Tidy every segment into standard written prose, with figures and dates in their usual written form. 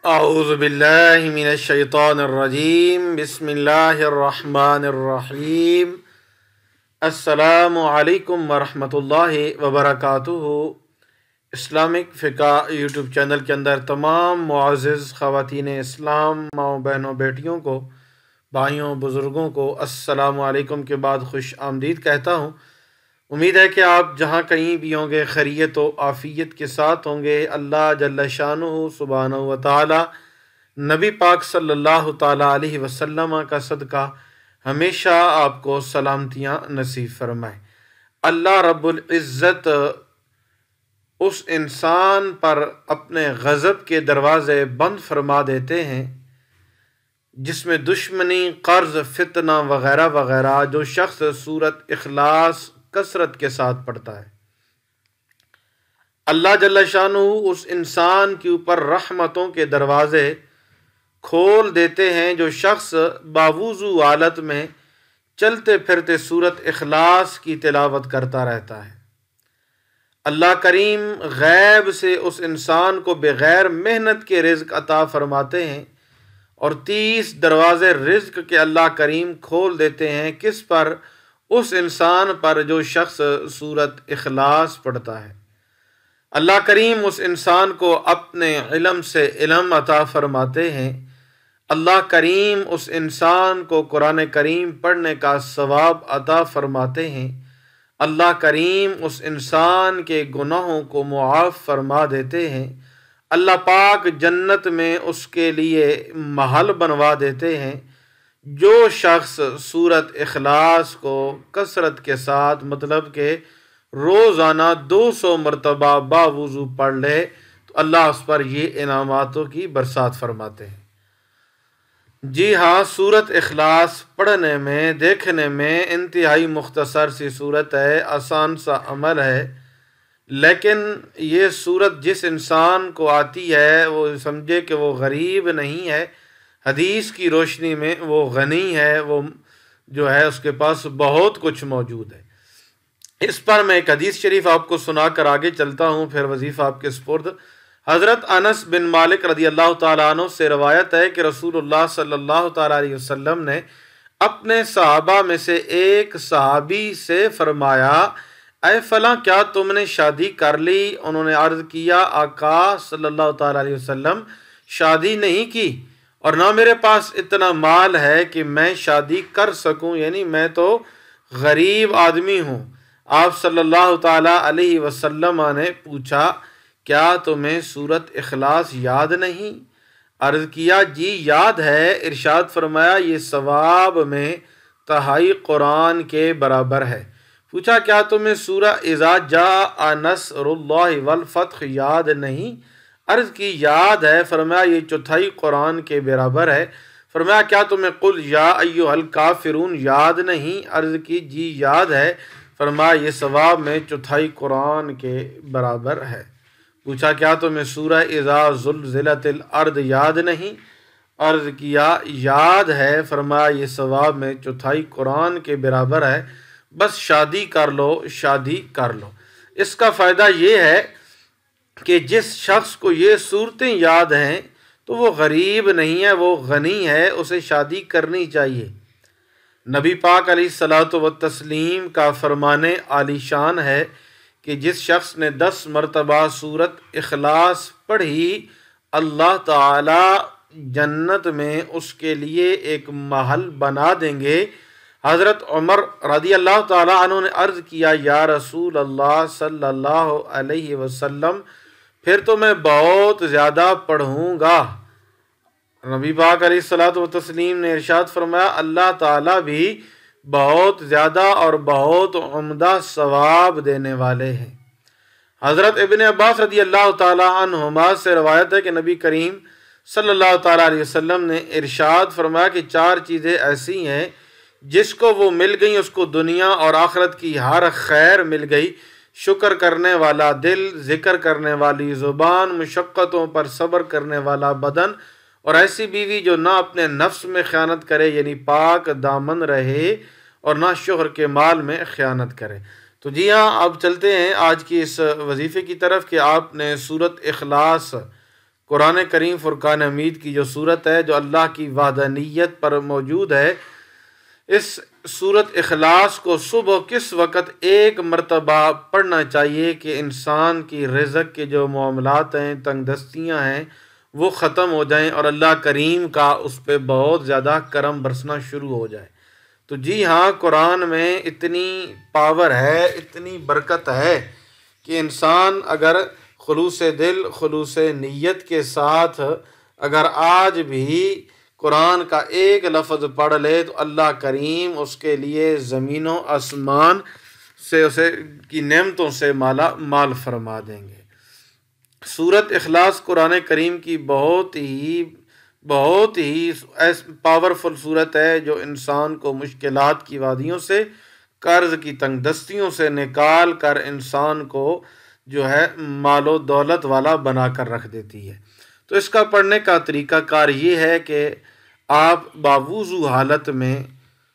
اعوذ باللہ من الشیطان الرجیم، بسم اللہ الرحمن الرحیم۔ السلام علیکم ورحمۃ اللہ وبرکاتہ۔ اسلامک فقہ یوٹیوب چینل کے اندر تمام معزز خواتین اسلام، ماؤں بہنوں بیٹیوں کو، بھائیوں بزرگوں کو السلام علیکم کے بعد خوش آمدید کہتا ہوں۔ امید ہے کہ آپ جہاں کہیں بھی ہوں گے خیریت و عافیت کے ساتھ ہوں گے۔ اللہ جل شانہ سبحانہ و تعالی نبی پاک صلی اللہ تعالی علیہ وسلم کا صدقہ ہمیشہ آپ کو سلامتیاں نصیب فرمائے۔ اللہ رب العزت اس انسان پر اپنے غضب کے دروازے بند فرما دیتے ہیں جس میں دشمنی، قرض، فتنہ وغیرہ وغیرہ، جو شخص سورت اخلاص کثرت کے ساتھ پڑھتا ہے۔ اللہ جل شانہ اس انسان کے اوپر رحمتوں کے دروازے کھول دیتے ہیں جو شخص باوضو حالت میں چلتے پھرتے سورت اخلاص کی تلاوت کرتا رہتا ہے۔ اللہ کریم غیب سے اس انسان کو بغیر محنت کے رزق عطا فرماتے ہیں، اور 30 دروازے رزق کے اللہ کریم کھول دیتے ہیں کس پر؟ اس انسان پر جو شخص سورت اخلاص پڑھتا ہے۔ اللہ کریم اس انسان کو اپنے علم سے علم عطا فرماتے ہیں۔ اللہ کریم اس انسان کو قرآن کریم پڑھنے کا ثواب عطا فرماتے ہیں۔ اللہ کریم اس انسان کے گناہوں کو معاف فرما دیتے ہیں۔ اللہ پاک جنت میں اس کے لیے محل بنوا دیتے ہیں۔ جو شخص سورت اخلاص کو کثرت کے ساتھ، مطلب کہ روزانہ 200 مرتبہ باوضو پڑھ لے، تو اللہ اس پر یہ انعاماتوں کی برسات فرماتے ہیں۔ جی ہاں، سورت اخلاص پڑھنے میں، دیکھنے میں انتہائی مختصر سی صورت ہے، آسان سا عمل ہے، لیکن یہ صورت جس انسان کو آتی ہے وہ سمجھے کہ وہ غریب نہیں ہے، حدیث کی روشنی میں وہ غنی ہے، وہ جو ہے اس کے پاس بہت کچھ موجود ہے۔ اس پر میں ایک حدیث شریف آپ کو سنا کر آگے چلتا ہوں، پھر وظیفہ آپ کے سپرد۔ حضرت انس بن مالک رضی اللہ تعالیٰ عنہ سے روایت ہے کہ رسول اللہ صلی اللہ تعالیٰ علیہ وسلم نے اپنے صحابہ میں سے ایک صحابی سے فرمایا، اے فلاں، کیا تم نے شادی کر لی؟ انہوں نے عرض کیا، آقا صلی اللہ تعالیٰ علیہ وسلم، شادی نہیں کی، اور نہ میرے پاس اتنا مال ہے کہ میں شادی کر سکوں، یعنی میں تو غریب آدمی ہوں۔ آپ صلی اللہ تعالیٰ علیہ وسلم نے پوچھا، کیا تمہیں سورت اخلاص یاد نہیں؟ عرض کیا، جی یاد ہے۔ ارشاد فرمایا، یہ ثواب میں تہائی قرآن کے برابر ہے۔ پوچھا، کیا تمہیں سورہ اذا جاء نصر اللہ والفتح یاد نہیں؟ عرض کی، یاد ہے۔ فرمایا، یہ چوتھائی قرآن کے برابر ہے۔ فرمایا، کیا تمہیں قل یا ایھا الکافرون یاد نہیں؟ عرض کی، جی یاد ہے۔ فرمایا، یہ ثواب میں چوتھائی قرآن کے برابر ہے۔ پوچھا، کیا تمہیں سورہ اذا زلزلت الارض یاد نہیں؟ عرض کیا، یاد ہے۔ فرمایا، یہ ثواب میں چوتھائی قرآن کے برابر ہے۔ بس شادی کر لو، شادی کر لو۔ اس کا فائدہ یہ ہے کہ جس شخص کو یہ صورتیں یاد ہیں تو وہ غریب نہیں ہے، وہ غنی ہے، اسے شادی کرنی چاہیے۔ نبی پاک علیہ الصلاۃ والتسلیم کا فرمان عالی شان ہے کہ جس شخص نے 10 مرتبہ سورت اخلاص پڑھی، اللہ تعالی جنت میں اس کے لیے ایک محل بنا دیں گے۔ حضرت عمر رضی اللہ تعالی عنہ نے عرض کیا، یا رسول اللہ صلی اللہ علیہ وسلم، پھر تو میں بہت زیادہ پڑھوں گا۔ نبی پاک علیہ الصلاۃ والتسلیم نے ارشاد فرمایا، اللہ تعالیٰ بھی بہت زیادہ اور بہت عمدہ ثواب دینے والے ہیں۔ حضرت ابن عباس رضی اللہ تعالیٰ عنہما سے روایت ہے کہ نبی کریم صلی اللہ تعالیٰ علیہ وسلم نے ارشاد فرمایا کہ 4 چیزیں ایسی ہیں جس کو وہ مل گئیں اس کو دنیا اور آخرت کی ہر خیر مل گئی: شکر کرنے والا دل، ذکر کرنے والی زبان، مشقتوں پر صبر کرنے والا بدن، اور ایسی بیوی جو نہ اپنے نفس میں خیانت کرے، یعنی پاک دامن رہے، اور نہ شوہر کے مال میں خیانت کرے۔ تو جی ہاں، اب چلتے ہیں آج کی اس وظیفے کی طرف کہ آپ نے سورت اخلاص قرآن کریم فرقان حمید کی جو صورت ہے جو اللہ کی وحدانیت پر موجود ہے، اس صورت اخلاص کو صبح کس وقت ایک مرتبہ پڑھنا چاہیے کہ انسان کی رزق کے جو معاملات ہیں، تنگ دستیاں ہیں، وہ ختم ہو جائیں اور اللہ کریم کا اس پہ بہت زیادہ کرم برسنا شروع ہو جائے۔ تو جی ہاں، قرآن میں اتنی پاور ہے، اتنی برکت ہے کہ انسان اگر خلوص دل، خلوص نیت کے ساتھ اگر آج بھی قرآن کا ایک لفظ پڑھ لے تو اللہ کریم اس کے لیے زمین و آسمان سے اسے کی نعمتوں سے مالا مال فرما دیں گے۔ سورت اخلاص قرآن کریم کی بہت ہی پاورفل صورت ہے جو انسان کو مشکلات کی وادیوں سے، قرض کی تنگ دستیوں سے نکال کر انسان کو جو ہے مال و دولت والا بنا کر رکھ دیتی ہے۔ تو اس کا پڑھنے کا طریقہ کار یہ ہے کہ آپ باوضو حالت میں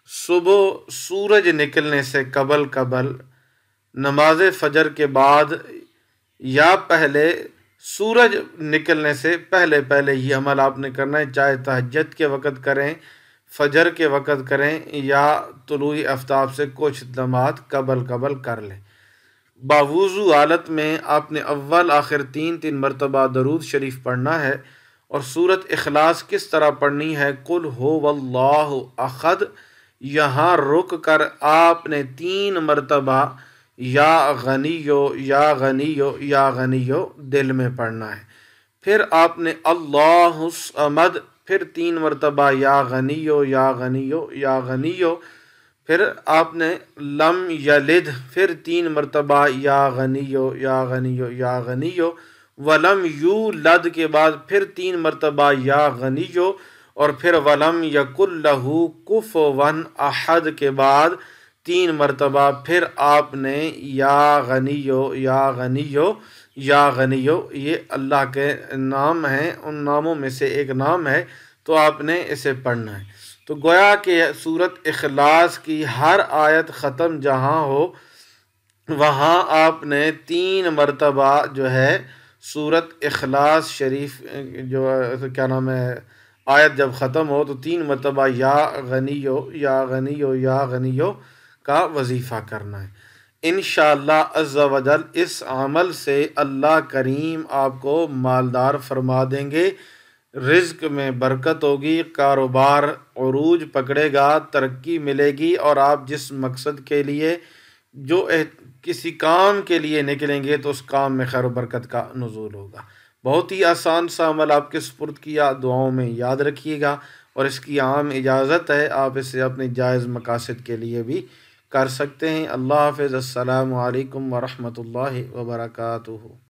صبح سورج نکلنے سے قبل نماز فجر کے بعد یا پہلے سورج نکلنے سے پہلے یہ عمل آپ نے کرنا ہے، چاہے تہجد کے وقت کریں، فجر کے وقت کریں یا طلوع آفتاب سے کچھ لمحات قبل کر لیں۔ باوضو حالت میں آپ نے اول آخر تین مرتبہ درود شریف پڑھنا ہے، اور سورت اخلاص کس طرح پڑھنی ہے، قل ہو واللہ احد، یہاں رک کر آپ نے 3 مرتبہ یا غنیو یا غنیو یا غنیو دل میں پڑھنا ہے۔ پھر آپ نے اللہ الصمد، پھر 3 مرتبہ یا غنیو یا غنیو یا غنیو، پھر آپ نے لم یلد، پھر 3 مرتبہ یا غنیو یا غنیو یا غنیو، ولم یولد کے بعد پھر 3 مرتبہ یا غنیو، اور پھر ولم یکن لہ کفوا احد کے بعد 3 مرتبہ پھر آپ نے یا غنیو یا غنیو یا غنیو، یہ اللہ کے نام ہیں، ان ناموں میں سے ایک نام ہے، تو آپ نے اسے پڑھنا ہے۔ تو گویا کہ سورت اخلاص کی ہر آیت ختم جہاں ہو وہاں آپ نے 3 مرتبہ جو ہے سورت اخلاص شریف جو کیا نام ہے آیت جب ختم ہو تو 3 مرتبہ یا غنیو یا غنیو یا غنیو کا وظیفہ کرنا ہے۔ انشاءاللہ عز و جل اس عمل سے اللہ کریم آپ کو مالدار فرما دیں گے، رزق میں برکت ہوگی، کاروبار عروج پکڑے گا، ترقی ملے گی، اور آپ جس مقصد کے لیے جو کسی کام کے لیے نکلیں گے تو اس کام میں خیر و برکت کا نزول ہوگا۔ بہت ہی آسان سا عمل آپ کے سپرد کیا، دعاؤں میں یاد رکھیے گا، اور اس کی عام اجازت ہے، آپ اسے اپنے جائز مقاصد کے لیے بھی کر سکتے ہیں۔ اللہ حافظ، السلام علیکم ورحمۃ اللہ وبرکاتہ۔